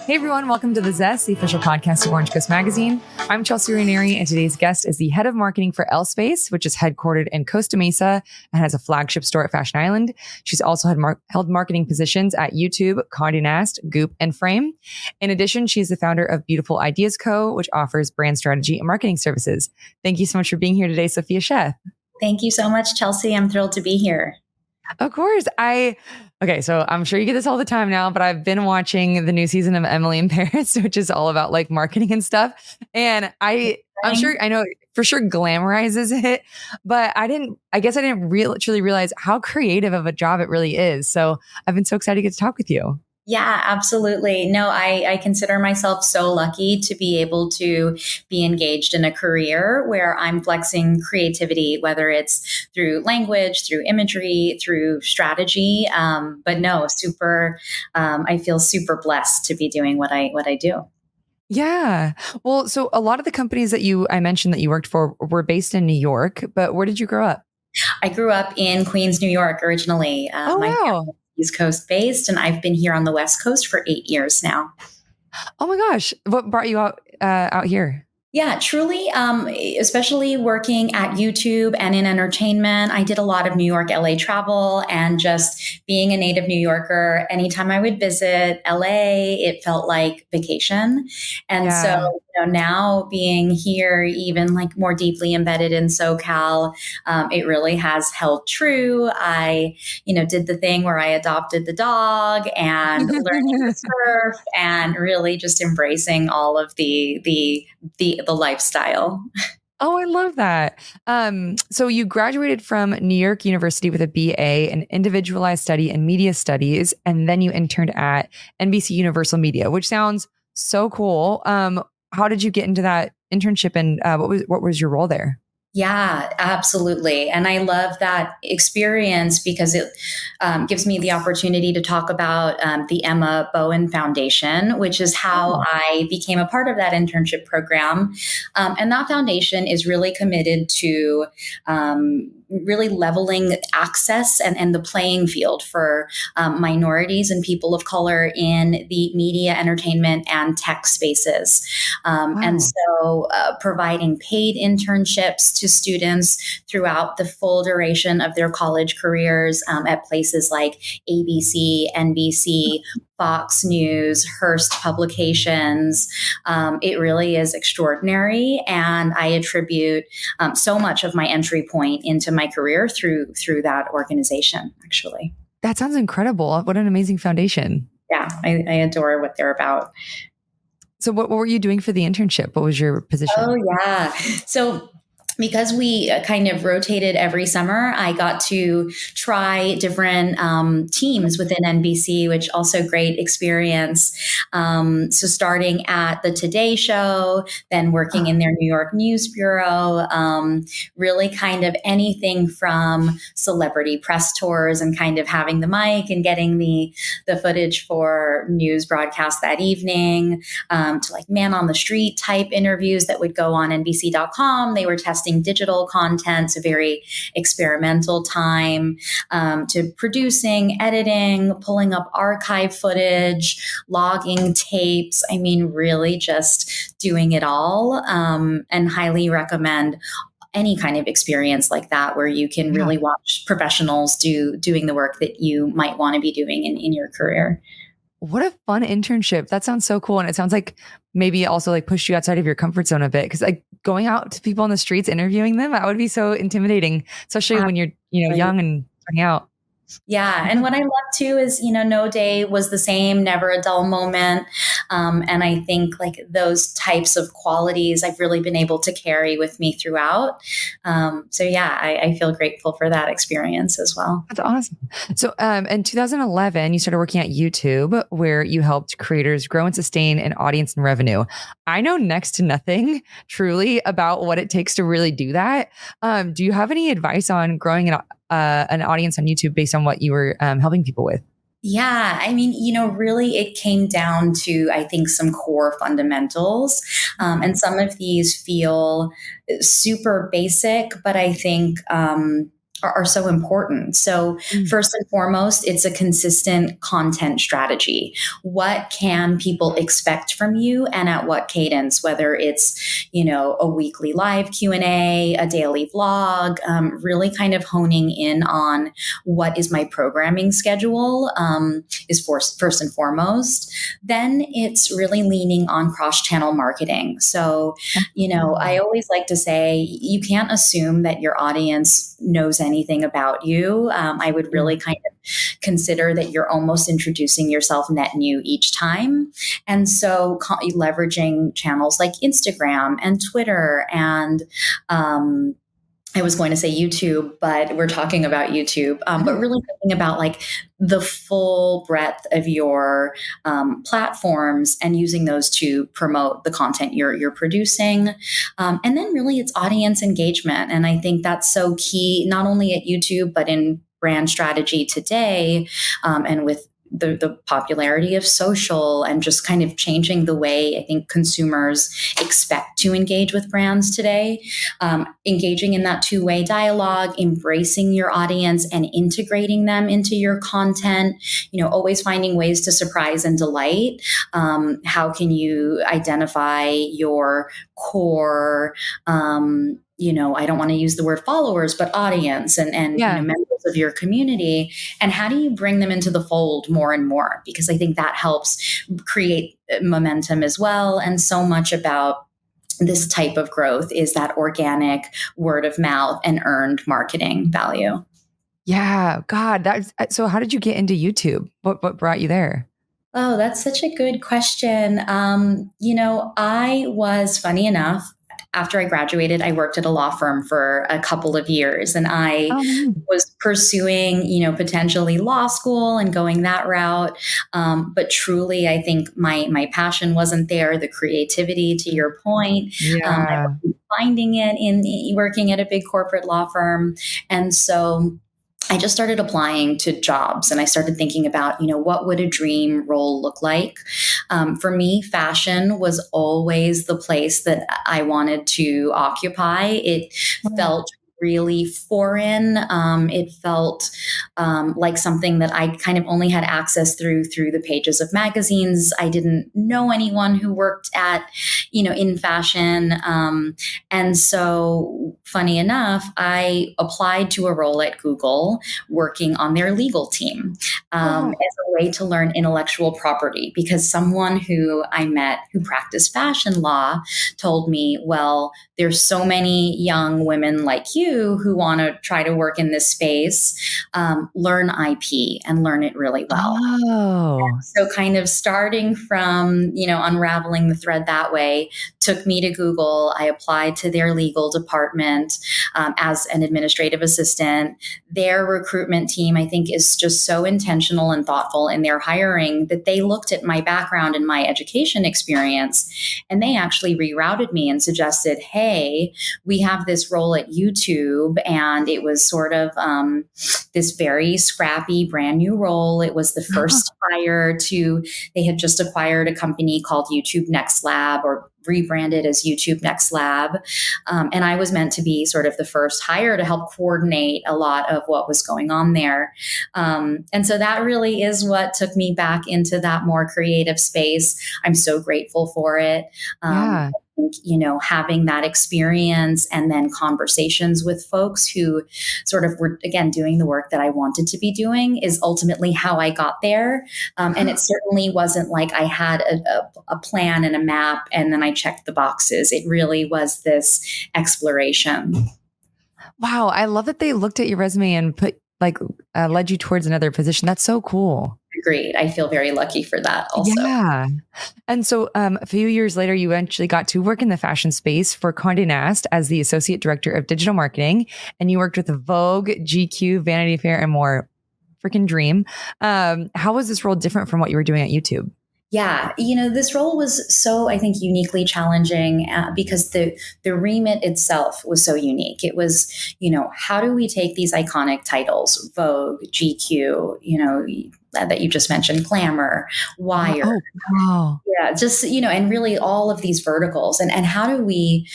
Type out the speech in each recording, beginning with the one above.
Hey everyone, welcome to The Zest, the official podcast of Orange Coast Magazine. I'm Chelsea Ranieri, and today's guest is the head of marketing for LSPACE, which is headquartered in Costa Mesa and has a flagship store at Fashion Island. She's also held marketing positions at YouTube, Conde Nast, Goop, and Frame. In addition, she's the founder of Beautiful Ideas Co., which offers brand strategy and marketing services. Thank you so much for being here today, Sofia Sheth. Thank you so much, Chelsea. I'm thrilled to be here. Of course. Okay, so I'm sure you get this all the time now, but I've been watching the new season of Emily in Paris, which is all about like marketing and stuff. And I'm sure, I know for sure glamorizes it, but I guess I didn't truly realize how creative of a job it really is. So I've been so excited to get to talk with you. Yeah, absolutely. No, I consider myself so lucky to be able to be engaged in a career where I'm flexing creativity, whether it's through language, through imagery, through strategy. But no, I feel super blessed to be doing what I do. Yeah. Well, so a lot of the companies that I mentioned that you worked for were based in New York, but where did you grow up? I grew up in Queens, New York originally. My family is East Coast based, and I've been here on the West Coast for 8 years now. Oh my gosh. What brought you out here? Yeah, truly, especially working at YouTube and in entertainment. I did a lot of New York, LA travel, and just being a native New Yorker, anytime I would visit LA, it felt like vacation. And so, now being here, even like more deeply embedded in SoCal, it really has held true. I, did the thing where I adopted the dog and learning to surf and really just embracing all of the lifestyle. Oh, I love that. So you graduated from New York University with a BA in individualized study and media studies, and then you interned at NBC Universal Media, which sounds so cool. How did you get into that internship, and what was your role there? Yeah, absolutely. And I love that experience because it gives me the opportunity to talk about the Emma Bowen Foundation, which is how I became a part of that internship program. And that foundation is really committed to really leveling access and the playing field for minorities and people of color in the media, entertainment, and tech spaces. And so providing paid internships to students throughout the full duration of their college careers at places like ABC, NBC, Fox News, Hearst Publications. It really is extraordinary. And I attribute so much of my entry point into my career through that organization, actually. That sounds incredible. What an amazing foundation. Yeah, I adore what they're about. So what were you doing for the internship? What was your position? Oh, yeah. So because we kind of rotated every summer, I got to try different teams within NBC, which also great experience. So starting at the Today Show, then working in their New York News Bureau, really kind of anything from celebrity press tours and kind of having the mic and getting the footage for news broadcast that evening, to like man on the street type interviews that would go on NBC.com. They were testing digital content, so very experimental time, to producing, editing, pulling up archive footage, logging tapes. I mean, really just doing it all, and highly recommend any kind of experience like that where you can really watch professionals doing the work that you might want to be doing in your career. What a fun internship. That sounds so cool. And it sounds like maybe also like pushed you outside of your comfort zone a bit. Cause like going out to people on the streets, interviewing them, that would be so intimidating, especially when you're, young and starting out. Yeah. And what I love too is, no day was the same, never a dull moment. And I think like those types of qualities I've really been able to carry with me throughout. So yeah, I feel grateful for that experience as well. That's awesome. So in 2011, you started working at YouTube, where you helped creators grow and sustain an audience and revenue. I know next to nothing truly about what it takes to really do that. Do you have any advice on growing an audience on YouTube based on what you were helping people with? Yeah, I mean, really it came down to, I think, some core fundamentals. And some of these feel super basic, but I think are so important. So first and foremost, it's a consistent content strategy. What can people expect from you and at what cadence, whether it's, a weekly live Q&A, a daily vlog, really kind of honing in on what is my programming schedule is first and foremost. Then it's really leaning on cross-channel marketing. So, I always like to say you can't assume that your audience knows anything about you. I would really kind of consider that you're almost introducing yourself net new each time. And so leveraging channels like Instagram and Twitter and I was going to say YouTube, but we're talking about YouTube, but really thinking about like the full breadth of your platforms and using those to promote the content you're producing. And then really it's audience engagement. And I think that's so key, not only at YouTube, but in brand strategy today, and with the popularity of social and just kind of changing the way I think consumers expect to engage with brands today. Engaging in that two-way dialogue, embracing your audience and integrating them into your content, always finding ways to surprise and delight. How can you identify your core, I don't want to use the word followers, but audience and members of your community. And how do you bring them into the fold more and more? Because I think that helps create momentum as well. And so much about this type of growth is that organic word of mouth and earned marketing value. Yeah. God, so how did you get into YouTube? What brought you there? Oh, that's such a good question. I was, funny enough, after I graduated, I worked at a law firm for a couple of years and I was pursuing, potentially law school and going that route. But truly, I think my passion wasn't there, the creativity to your point. I wasn't finding it in working at a big corporate law firm. And so I just started applying to jobs and I started thinking about, what would a dream role look like? For me, fashion was always the place that I wanted to occupy. It felt really foreign. It felt like something that I kind of only had access through the pages of magazines. I didn't know anyone who worked at, in fashion. And so funny enough, I applied to a role at Google working on their legal team as a way to learn intellectual property because someone who I met who practiced fashion law told me, well, there's so many young women like you who want to try to work in this space, learn IP and learn it really well. So kind of starting from, unraveling the thread that way took me to Google. I applied to their legal department as an administrative assistant. Their recruitment team, I think, is just so intentional and thoughtful in their hiring that they looked at my background and my education experience, and they actually rerouted me and suggested, hey, we have this role at YouTube. And it was sort of this very scrappy, brand new role. It was the first hire they had just acquired a company called YouTube Next Lab, or rebranded as YouTube Next Lab. And I was meant to be sort of the first hire to help coordinate a lot of what was going on there. And so that really is what took me back into that more creative space. I'm so grateful for it. I think, having that experience and then conversations with folks who sort of were, again, doing the work that I wanted to be doing is ultimately how I got there. And it certainly wasn't like I had a plan and a map and then I checked the boxes. It really was this exploration. Wow. I love that they looked at your resume and led you towards another position. That's so cool. Agreed. I feel very lucky for that also. Yeah. And so a few years later, you eventually got to work in the fashion space for Conde Nast as the Associate Director of Digital Marketing. And you worked with Vogue, GQ, Vanity Fair, and more. Freaking dream. How was this role different from what you were doing at YouTube? Yeah, this role was so, I think, uniquely challenging because the remit itself was so unique. It was, how do we take these iconic titles, Vogue, GQ, that you just mentioned, Glamour, Wire, just, and really all of these verticals, and how do we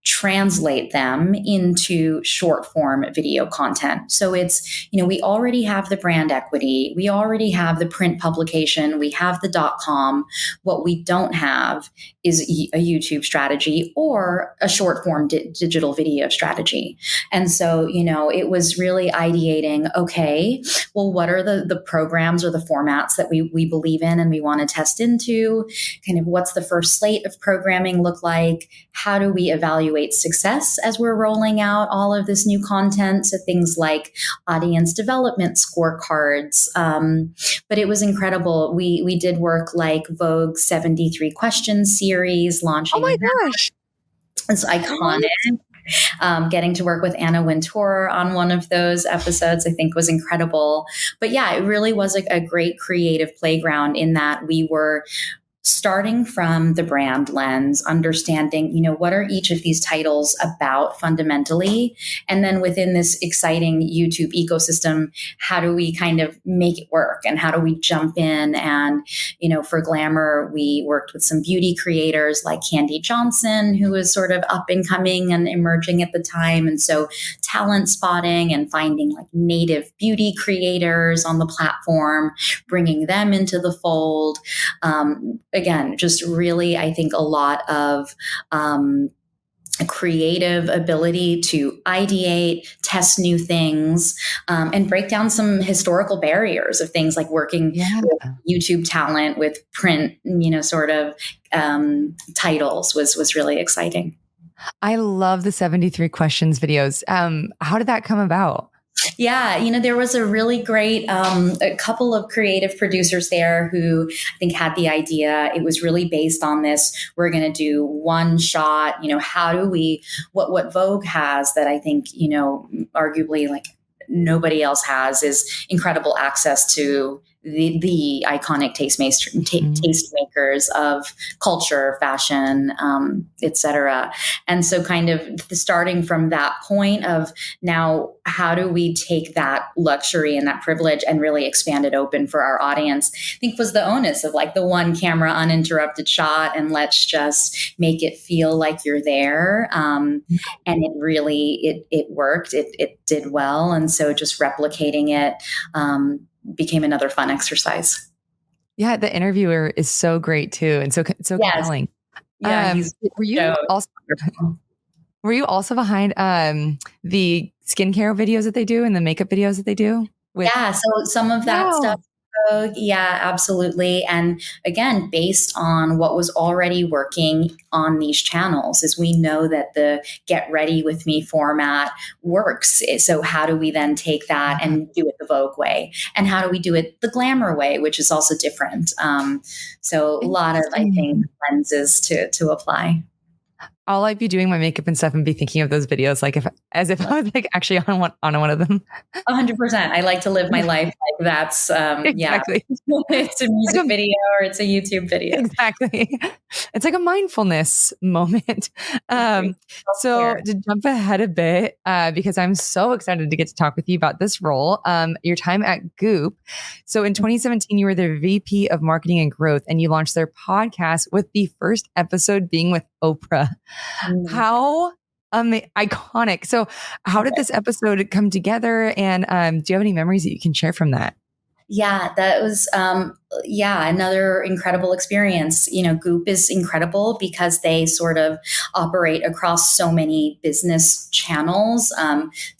translate them into short form video content. So it's, we already have the brand equity, we already have the print publication, we have the .com. What we don't have is a YouTube strategy or a short form digital video strategy. And so, it was really ideating, okay, well, what are the programs or the formats that we believe in and we want to test into? Kind of what's the first slate of programming look like? How do we evaluate success as we're rolling out all of this new content? So things like audience development scorecards. But it was incredible. We did work like Vogue's 73 Questions series launching. Oh my gosh. It's iconic. Getting to work with Anna Wintour on one of those episodes, I think was incredible. But yeah, it really was a great creative playground in that we were starting from the brand lens, understanding, what are each of these titles about fundamentally? And then within this exciting YouTube ecosystem, how do we kind of make it work? And how do we jump in? And, for Glamour, we worked with some beauty creators like Candy Johnson, who was sort of up and coming and emerging at the time. And so talent spotting and finding like native beauty creators on the platform, bringing them into the fold. Again, just really, I think a lot of a creative ability to ideate, test new things, and break down some historical barriers of things like working with YouTube talent, with print, sort of titles was really exciting. I love the 73 Questions videos. How did that come about? Yeah, there was a really great a couple of creative producers there who I think had the idea. It was really based on this. We're going to do one shot. How do we? What Vogue has that I think arguably like nobody else has is incredible access to the iconic tastemakers of culture, fashion, etc. And so kind of starting from that point of now, how do we take that luxury and that privilege and really expand it open for our audience? I think was the onus of like the one camera uninterrupted shot, and let's just make it feel like you're there. And it really, it worked. It did well. And so just replicating it, became another fun exercise. Yeah, the interviewer is so great too, and so compelling. Yeah, were you also behind the skincare videos that they do and the makeup videos that they do? So some of that stuff. Yeah, absolutely. And again, based on what was already working on these channels, is we know that the Get Ready With Me format works. So how do we then take that and do it the Vogue way? And how do we do it the Glamour way, which is also different? So a lot of, I think, lenses to apply. I'll be doing my makeup and stuff and be thinking of those videos as if I was like actually on one of them. 100%. I like to live my life like that's exactly. It's a music video or it's a YouTube video. Exactly. It's like a mindfulness moment. So to jump ahead a bit, because I'm so excited to get to talk with you about this role, your time at Goop. So in 2017, you were the VP of Marketing and Growth, and you launched their podcast with the first episode being with Oprah. How iconic. So how did this episode come together? And do you have any memories that you can share from that? Yeah, that was, another incredible experience. Goop is incredible because they sort of operate across so many business channels.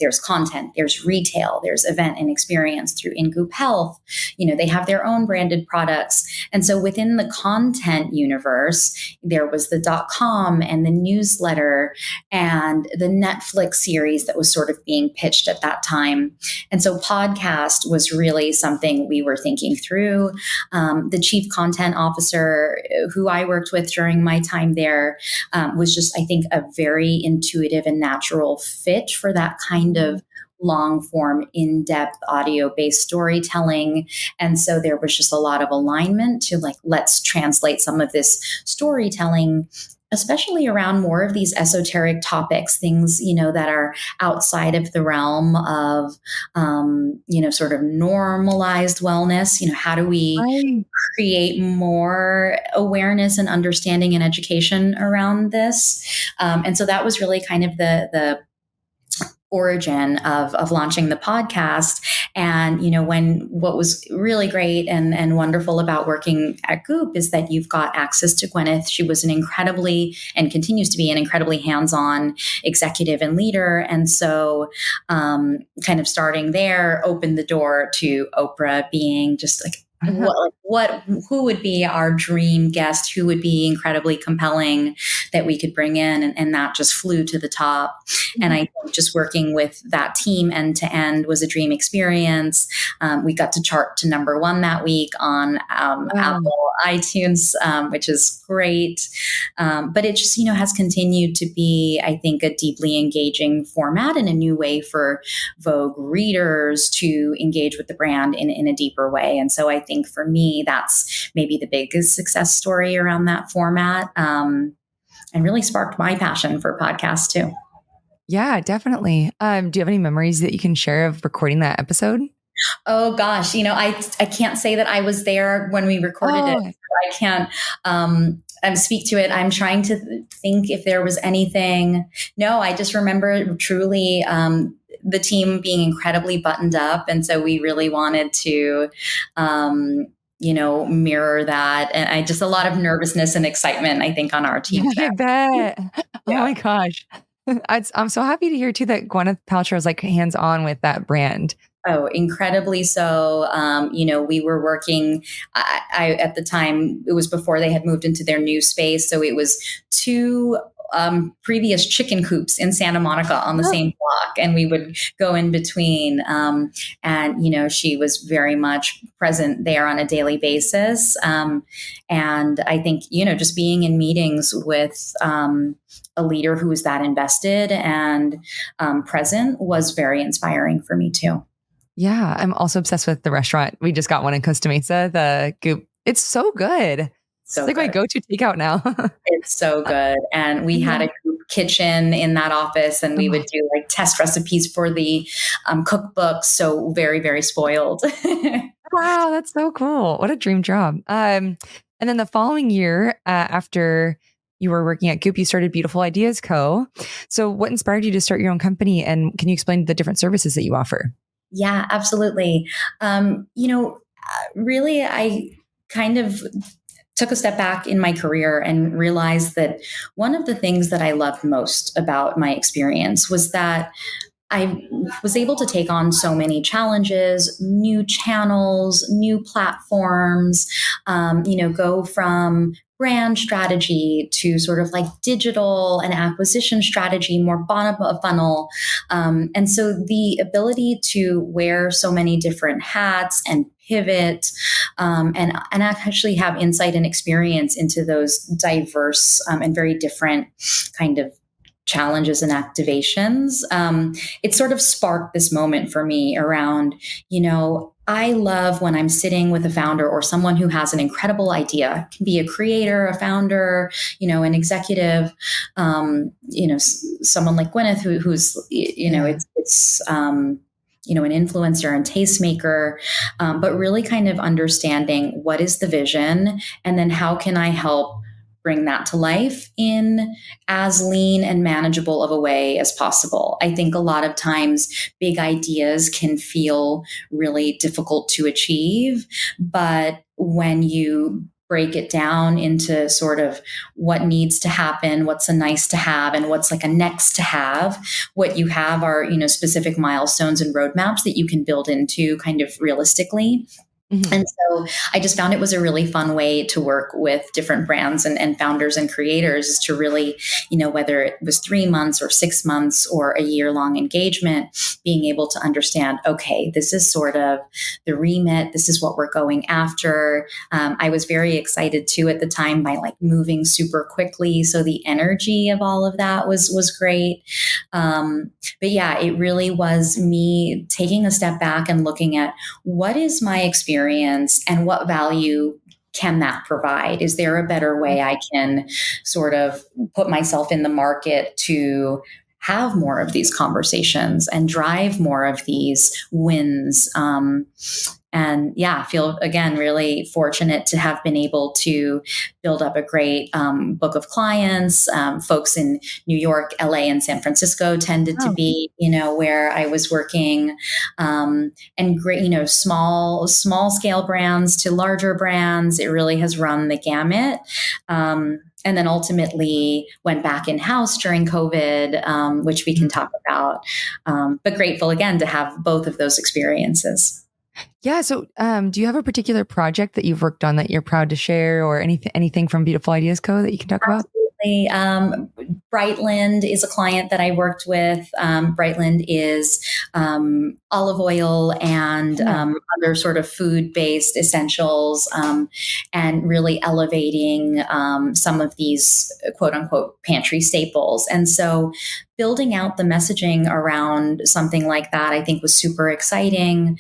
There's content, there's retail, there's event and experience through In Goop Health. They have their own branded products. And so within the content universe, there was the .com and the newsletter and the Netflix series that was sort of being pitched at that time. And so podcast was really something we were thinking through. The chief content officer who I worked with during my time there was just, I think, a very intuitive and natural fit for that kind of long form, in-depth audio-based storytelling. And so there was just a lot of alignment to like, let's translate some of this storytelling especially around more of these esoteric topics, things, that are outside of the realm of, sort of normalized wellness. How do we I create more awareness and understanding and education around this? And so that was really kind of the origin of launching the podcast. And, what was really great and wonderful about working at Goop is that you've got access to Gwyneth. She was an incredibly, and continues to be an incredibly hands-on executive and leader. And so kind of starting there opened the door to Oprah being just like, who would be our dream guest, who would be incredibly compelling that we could bring in, and that just flew to the top. And I think just working with that team end to end was a dream experience. We got to chart to number one that week on Apple iTunes, which is great. But it just, has continued to be, I think, a deeply engaging format and a new way for Vogue readers to engage with the brand in a deeper way. And so I think for me, that's maybe the biggest success story around that format, and really sparked my passion for podcasts too. Yeah, definitely. Do you have any memories that you can share of recording that episode? Oh gosh, I can't say that I was there when we recorded it. I can't speak to it. I'm trying to think if there was anything. No, I just remember truly the team being incredibly buttoned up. And so we really wanted to, mirror that. And I just a lot of nervousness and excitement, I think, on our team. I bet. Oh Yeah. my gosh. I'm so happy to hear too that Gwyneth Paltrow is like hands-on with that brand. Oh, incredibly so. We were working, I at the time, it was before they had moved into their new space. So it was two previous chicken coops in Santa Monica on the same block, and we would go in between. And she was very much present there on a daily basis. And I think, just being in meetings with a leader who was that invested and present was very inspiring for me too. Yeah, I'm also obsessed with the restaurant. We just got one in Costa Mesa, the Goop. It's so good. So it's like my go-to takeout now. It's so good. And we had a group kitchen in that office, and we would do like test recipes for the cookbooks. So very, very spoiled. Wow, that's so cool. What a dream job. And then the following year, after you were working at Goop, you started Beautiful Ideas Co. So what inspired you to start your own company? And can you explain the different services that you offer? Yeah, absolutely. Really, I kind of took a step back in my career and realized that one of the things that I loved most about my experience was that I was able to take on so many challenges, new channels, new platforms, go from brand strategy to sort of like digital and acquisition strategy, more bottom of funnel. And so the ability to wear so many different hats and pivot and actually have insight and experience into those diverse and very different kind of challenges and activations, it sort of sparked this moment for me around, I love when I'm sitting with a founder or someone who has an incredible idea. It can be a creator, a founder, an executive, someone like Gwyneth who's, it's an influencer and tastemaker, but really kind of understanding what is the vision and then how can I help bring that to life in as lean and manageable of a way as possible. I think a lot of times big ideas can feel really difficult to achieve, but when you break it down into sort of what needs to happen, what's a nice to have, and what's like a next to have, what you have are, specific milestones and roadmaps that you can build into kind of realistically. Mm-hmm. And so I just found it was a really fun way to work with different brands and founders and creators to really, whether it was 3 months or 6 months or a year-long engagement, being able to understand, okay, this is sort of the remit. This is what we're going after. I was very excited too at the time by like moving super quickly. So the energy of all of that was great. But yeah, it really was me taking a step back and looking at what is my experience and what value can that provide? Is there a better way I can sort of put myself in the market to have more of these conversations and drive more of these wins? And yeah, I feel again really fortunate to have been able to build up a great book of clients. Folks in New York, LA, and San Francisco tended to be, where I was working, and great, small scale brands to larger brands. It really has run the gamut. And then ultimately went back in house during COVID, which we can talk about. But grateful again to have both of those experiences. Yeah. So, do you have a particular project that you've worked on that you're proud to share, or anything from Beautiful Ideas Co. that you can talk about? Brightland is a client that I worked with. Brightland is olive oil and other sort of food-based essentials, and really elevating some of these quote-unquote pantry staples. And so building out the messaging around something like that, I think, was super exciting.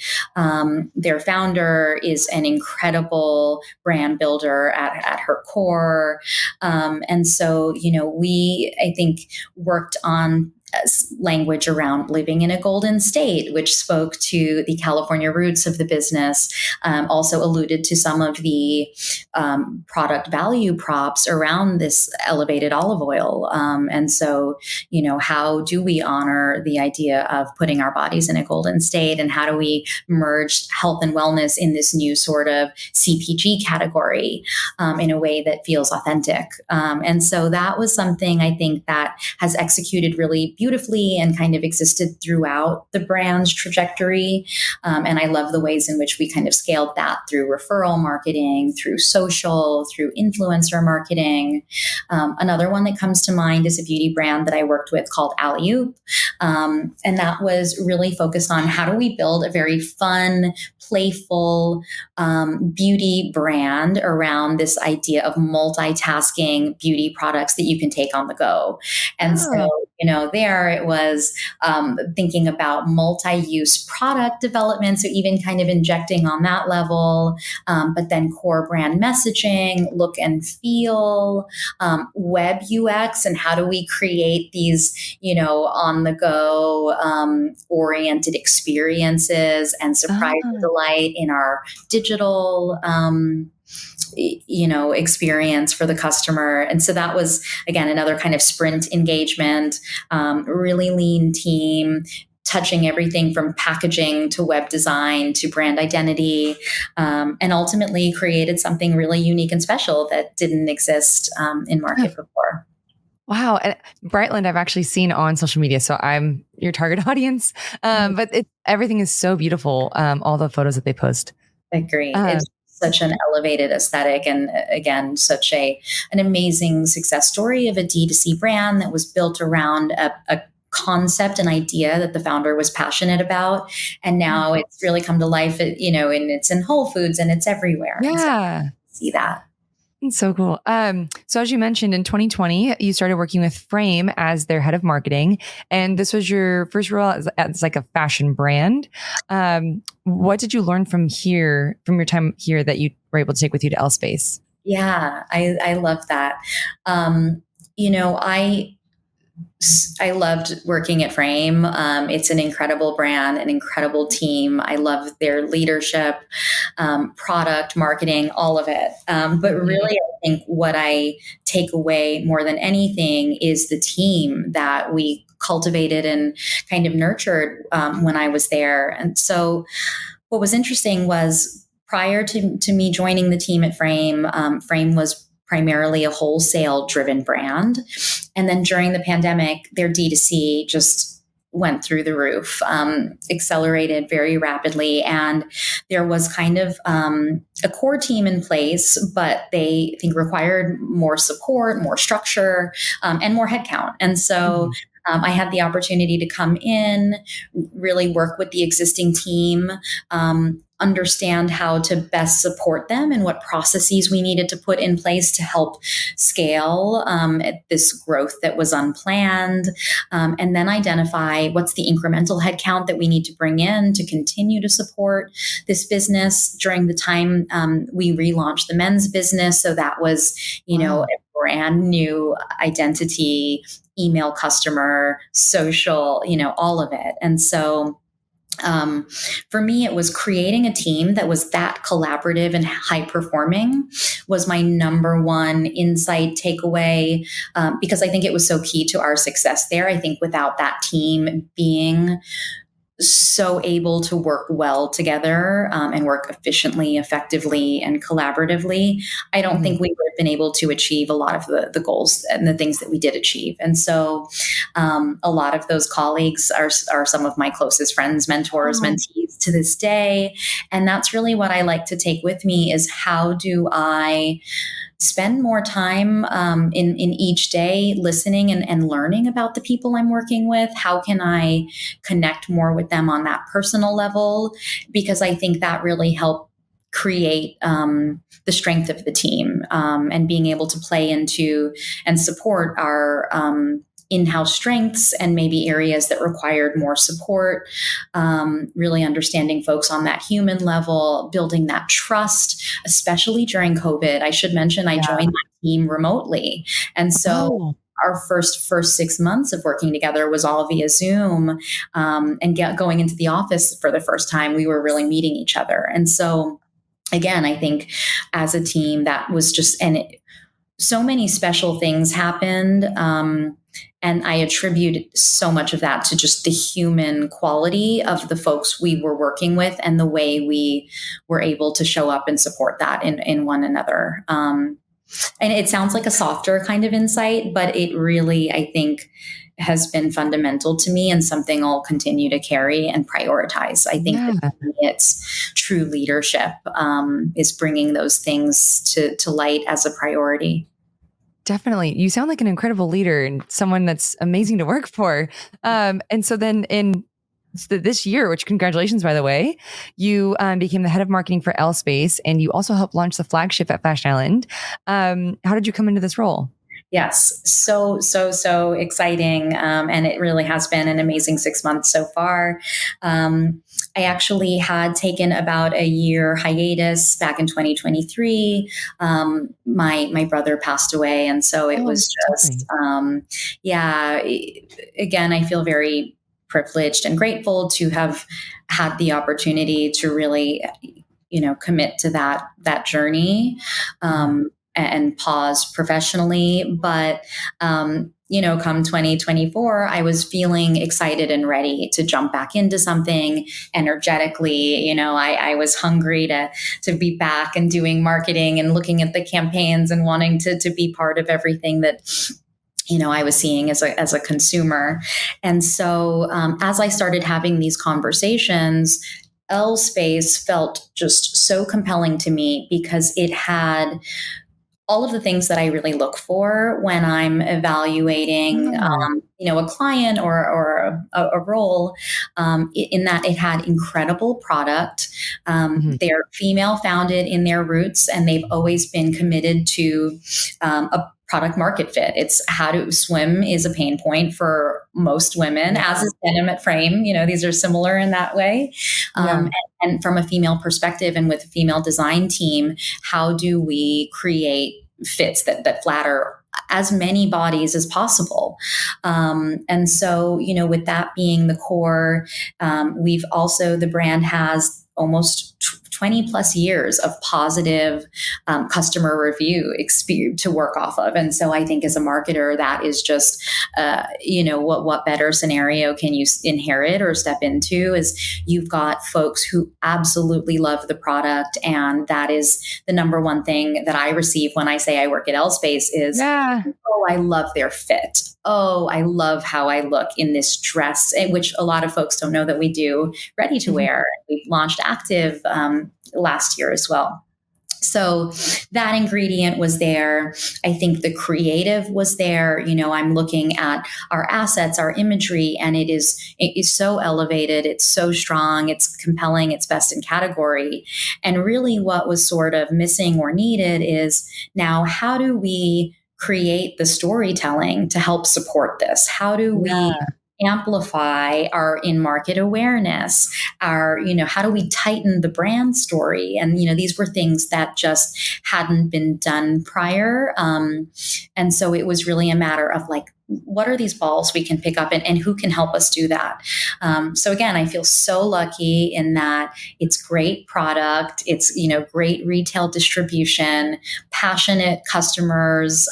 Their founder is an incredible brand builder at her core. And so, we, I think, worked on language around living in a golden state, which spoke to the California roots of the business, also alluded to some of the product value props around this elevated olive oil. And so, how do we honor the idea of putting our bodies in a golden state, and how do we merge health and wellness in this new sort of CPG category in a way that feels authentic? And so that was something I think that has executed really beautifully and kind of existed throughout the brand's trajectory. And I love the ways in which we kind of scaled that through referral marketing, through social, through influencer marketing. Another one that comes to mind is a beauty brand that I worked with called Alley-Oop. And that was really focused on how do we build a very fun, playful beauty brand around this idea of multitasking beauty products that you can take on the go. And so, there it was thinking about multi-use product development. So even kind of injecting on that level, but then core brand messaging, look and feel, web UX, and how do we create these, on the go oriented experiences and surprise and delight in our digital experience for the customer. And so that was, again, another kind of sprint engagement, really lean team, touching everything from packaging to web design to brand identity, and ultimately created something really unique and special that didn't exist in market before. Wow. And Brightland, I've actually seen on social media, so I'm your target audience. But everything is so beautiful. All the photos that they post. I agree. It's such an elevated aesthetic, and again, such an amazing success story of a D2C brand that was built around a concept, an idea that the founder was passionate about, and now it's really come to life. And it's in Whole Foods and it's everywhere. Yeah, see that. It's so cool. So as you mentioned, in 2020, you started working with Frame as their head of marketing, and this was your first role as like a fashion brand. What did you learn from your time here, that you were able to take with you to LSPACE? Yeah, I love that. I loved working at Frame. It's an incredible brand, an incredible team. I love their leadership, product, marketing, all of it. But really, I think what I take away more than anything is the team that we cultivated and kind of nurtured when I was there. And so what was interesting was, prior to me joining the team at Frame, Frame was primarily a wholesale driven brand. And then during the pandemic, their D2C just went through the roof, accelerated very rapidly. And there was kind of a core team in place, but they, I think, required more support, more structure, and more headcount. And so I had the opportunity to come in, really work with the existing team, understand how to best support them and what processes we needed to put in place to help scale this growth that was unplanned, and then identify what's the incremental headcount that we need to bring in to continue to support this business during the time we relaunched the men's business. So that was, Wow. a brand new identity, email customer, social, all of it. And so for me, it was creating a team that was that collaborative and high performing was my number one insight takeaway, because I think it was so key to our success there. I think without that team being so able to work well together, and work efficiently, effectively, and collaboratively, I don't think we would have been able to achieve a lot of the goals and the things that we did achieve. And so a lot of those colleagues are some of my closest friends, mentors, mentees to this day. And that's really what I like to take with me is how do I spend more time in each day listening and learning about the people I'm working with? How can I connect more with them on that personal level? Because I think that really helped create the strength of the team, and being able to play into and support our in-house strengths and maybe areas that required more support, really understanding folks on that human level, building that trust, especially during COVID. I should mention I joined my team remotely. And so our first 6 months of working together was all via Zoom, and going into the office for the first time, we were really meeting each other. And so again, I think as a team that was just, so many special things happened. And I attribute so much of that to just the human quality of the folks we were working with and the way we were able to show up and support that in one another. And it sounds like a softer kind of insight, but it really, I think, has been fundamental to me and something I'll continue to carry and prioritize. I think that it's true leadership, is bringing those things to light as a priority. Definitely. You sound like an incredible leader and someone that's amazing to work for. And so then in this year, which congratulations, by the way, you became the head of marketing for LSPACE, and you also helped launch the flagship at Fashion Island. How did you come into this role? Yes. So exciting. And it really has been an amazing 6 months so far. I actually had taken about a year hiatus back in 2023. My brother passed away. And so it was just, again, I feel very privileged and grateful to have had the opportunity to really, commit to that journey. And pause professionally. But, come 2024, I was feeling excited and ready to jump back into something energetically. I was hungry to be back and doing marketing and looking at the campaigns and wanting to be part of everything that I was seeing as a consumer. And so as I started having these conversations, LSPACE felt just so compelling to me because it had all of the things that I really look for when I'm evaluating, a client or a role, in that it had incredible product. They're female founded in their roots, and they've always been committed to a product market fit. It's how to swim is a pain point for most women, as is denim at frame. These are similar in that way. And from a female perspective and with a female design team, how do we create fits that flatter as many bodies as possible? And so, with that being the core, the brand has almost 20 plus years of positive customer review experience to work off of. And so I think as a marketer, that is just, what better scenario can you inherit or step into is you've got folks who absolutely love the product. And that is the number one thing that I receive when I say I work at LSPACE is, oh, I love their fit. Oh, I love how I look in this dress, which a lot of folks don't know that we do ready to wear. We've launched active last year as well. So that ingredient was there. I think the creative was there. I'm looking at our assets, our imagery, and it is so elevated. It's so strong. It's compelling. It's best in category. And really what was sort of missing or needed is, now how do we create the storytelling to help support this? How do we amplify our in-market awareness, how do we tighten the brand story? And these were things that just hadn't been done prior, and so it was really a matter of like, what are these balls we can pick up, and who can help us do that? So again, I feel so lucky in that it's great product, it's great retail distribution, passionate customers,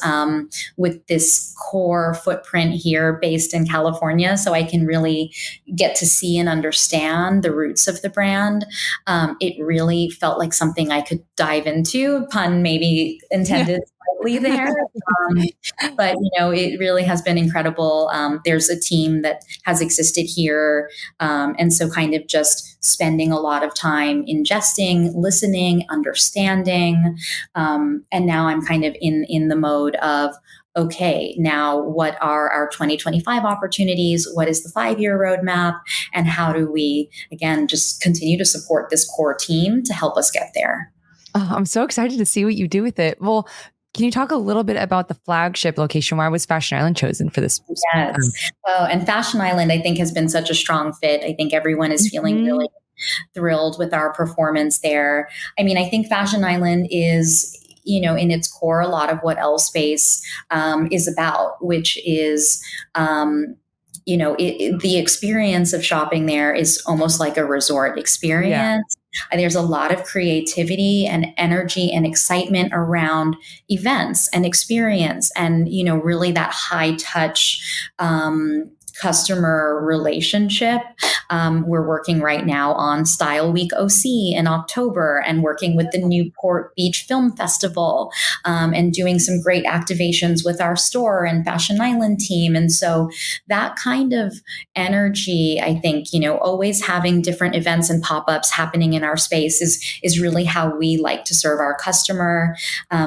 with this core footprint here based in California, so I can really get to see and understand the roots of the brand. It really felt like something I could dive into, pun maybe intended. There. But, it really has been incredible. There's a team that has existed here. And so kind of just spending a lot of time ingesting, listening, understanding. And now I'm kind of in the mode of, okay, now what are our 2025 opportunities? What is the 5-year roadmap? And how do we, again, just continue to support this core team to help us get there? Oh, I'm so excited to see what you do with it. Well, can you talk a little bit about the flagship location? Why was Fashion Island chosen for this? Yes. Oh, and Fashion Island, I think, has been such a strong fit. I think everyone is feeling really thrilled with our performance there. I mean, I think Fashion Island is, in its core, a lot of what LSPACE is about, which is, the experience of shopping there is almost like a resort experience. Yeah. There's a lot of creativity and energy and excitement around events and experience, and really that high touch customer relationship. We're working right now on Style Week OC in October, and working with the Newport Beach Film Festival, and doing some great activations with our store and Fashion Island team. And so that kind of energy, I think, always having different events and pop-ups happening in our space is really how we like to serve our customer.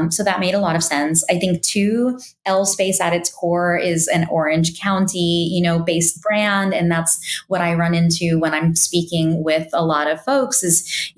So that made a lot of sense. I think too, LSPACE at its core is an Orange County, based brand. And that's what I run into when I'm speaking with a lot of folks is,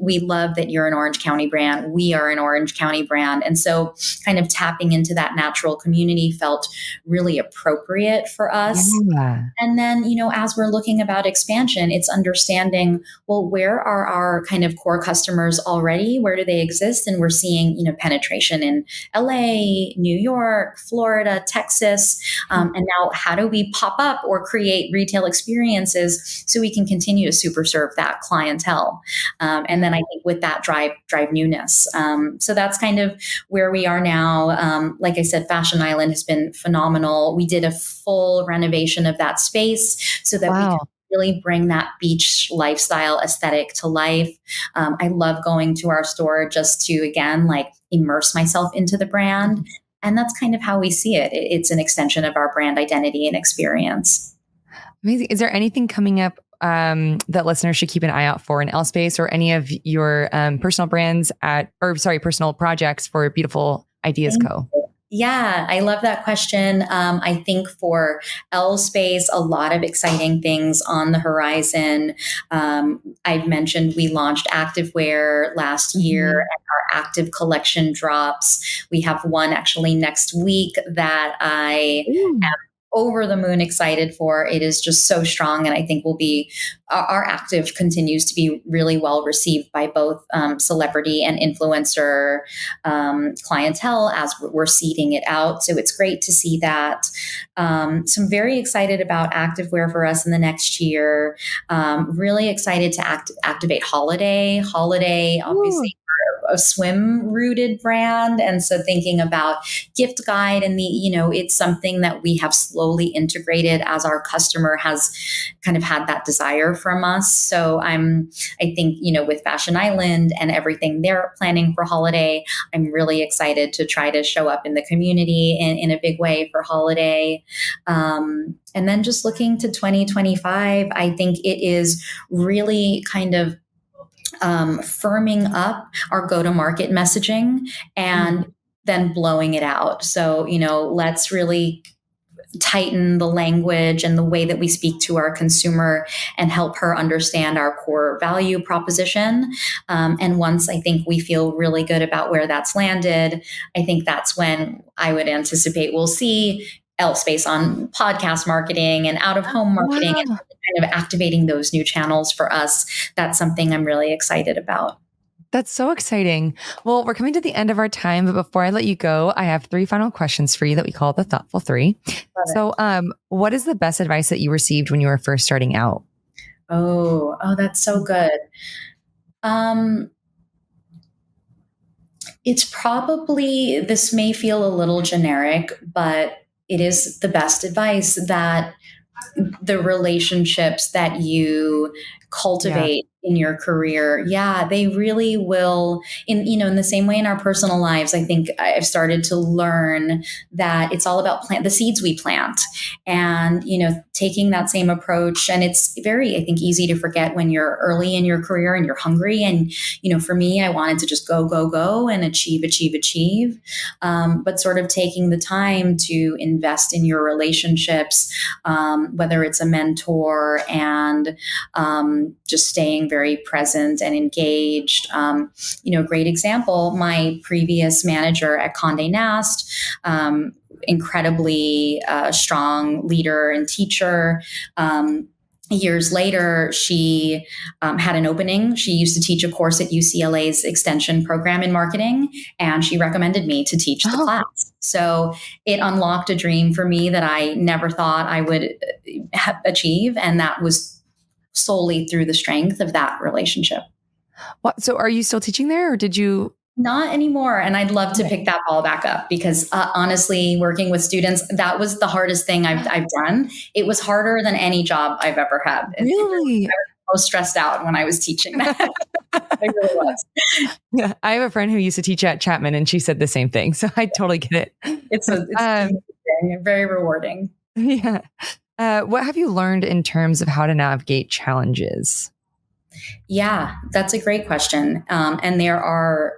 we love that you're an Orange County brand. We are an Orange County brand. And so kind of tapping into that natural community felt really appropriate for us. Yeah. And then, as we're looking about expansion, it's understanding, well, where are our kind of core customers already? Where do they exist? And we're seeing, penetration in LA, New York, Florida, Texas. And now how do we pop up or create retail experiences so we can continue to super serve that clientele? And then I think with that drive newness. So that's kind of where we are now. Like I said, Fashion Island has been phenomenal. We did a full renovation of that space so that we can really bring that beach lifestyle aesthetic to life. I love going to our store just to, again, like immerse myself into the brand. And that's kind of how we see it. It's an extension of our brand identity and experience. Amazing. Is there anything coming up that listeners should keep an eye out for in LSPACE, or any of your personal brands personal projects for Beautiful Ideas Co.? Yeah, I love that question. I think for LSPACE, a lot of exciting things on the horizon. I've mentioned we launched activewear last year, and our active collection drops. We have one actually next week that I am over the moon excited for. It is just so strong. And I think our active continues to be really well received by both celebrity and influencer clientele as we're seeding it out. So it's great to see that. So I'm very excited about activewear for us in the next year. Really excited to activate Holiday. Holiday, obviously, a swim rooted brand. And so thinking about gift guide and it's something that we have slowly integrated as our customer has kind of had that desire from us. So I think, with Fashion Island and everything they're planning for holiday, I'm really excited to try to show up in the community in a big way for holiday. And then just looking to 2025, I think it is really kind of firming up our go-to-market messaging and then blowing it out. So, let's really tighten the language and the way that we speak to our consumer and help her understand our core value proposition. And once I think we feel really good about where that's landed, I think that's when I would anticipate we'll see LSPACE on podcast marketing and out of home marketing and kind of activating those new channels for us. That's something I'm really excited about. That's so exciting. Well, we're coming to the end of our time, but before I let you go, I have 3 final questions for you that we call the Thoughtful 3. So, what is the best advice that you received when you were first starting out? Oh, that's so good. It's probably, this may feel a little generic, but it is the best advice that the relationships that you cultivate in your career, they really will, in the same way in our personal lives. I think I've started to learn that it's all about the seeds we plant, and taking that same approach. And it's very, I think, easy to forget when you're early in your career and you're hungry. And for me, I wanted to just go and achieve. But sort of taking the time to invest in your relationships, whether it's a mentor and just staying very present and engaged. Great example, my previous manager at Conde Nast, incredibly strong leader and teacher. Years later, she had an opening. She used to teach a course at UCLA's extension program in marketing, and she recommended me to teach the class. So it unlocked a dream for me that I never thought I would achieve, and that was solely through the strength of that relationship. What? So are you still teaching there, or did you? Not anymore. And I'd love to pick that ball back up because honestly, working with students, that was the hardest thing I've done. It was harder than any job I've ever had. Really? I was most stressed out when I was teaching that. I really was. Yeah. I have a friend who used to teach at Chapman, and she said the same thing. So I totally get it. It's very rewarding. Yeah. What have you learned in terms of how to navigate challenges? Yeah, that's a great question. And there are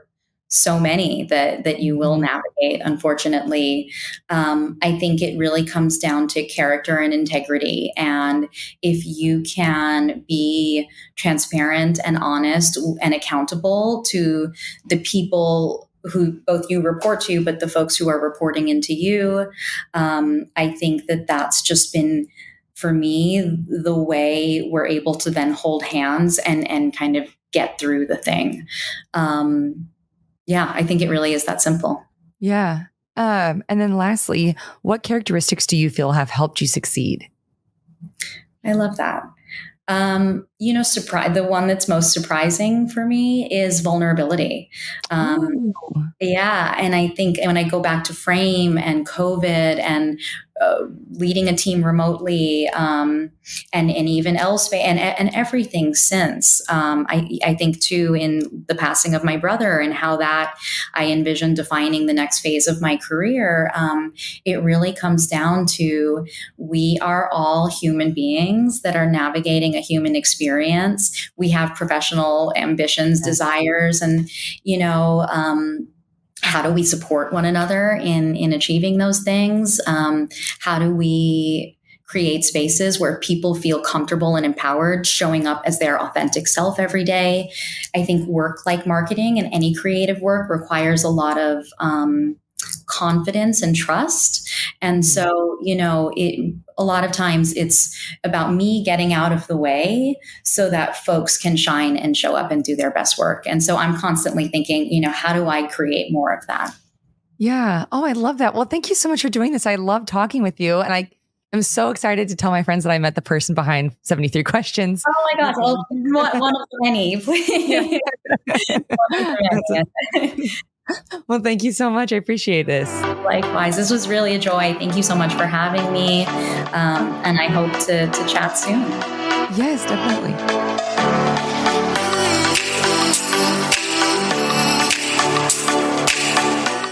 so many that you will navigate, unfortunately. I think it really comes down to character and integrity. And if you can be transparent and honest and accountable to the people who both you report to, but the folks who are reporting into you, I think that's just been, for me, the way we're able to then hold hands and kind of get through the thing. I think it really is that simple. Yeah. And then lastly, what characteristics do you feel have helped you succeed? I love that. The one that's most surprising for me is vulnerability. And I think when I go back to Frame and COVID and leading a team remotely, and even LSPACE and everything since, I think too, in the passing of my brother and how that I envision defining the next phase of my career, it really comes down to we are all human beings that are navigating a human experience. We have professional ambitions, desires, and how do we support one another in achieving those things? How do we create spaces where people feel comfortable and empowered showing up as their authentic self every day? I think work like marketing and any creative work requires a lot of confidence and trust. And so, a lot of times it's about me getting out of the way so that folks can shine and show up and do their best work. And so I'm constantly thinking, how do I create more of that? Yeah. Oh, I love that. Well, thank you so much for doing this. I love talking with you. And I am so excited to tell my friends that I met the person behind 73 questions. Oh my gosh. Well, one of the many. Well, thank you so much. I appreciate this. Likewise. This was really a joy. Thank you so much for having me. And I hope to chat soon. Yes, definitely.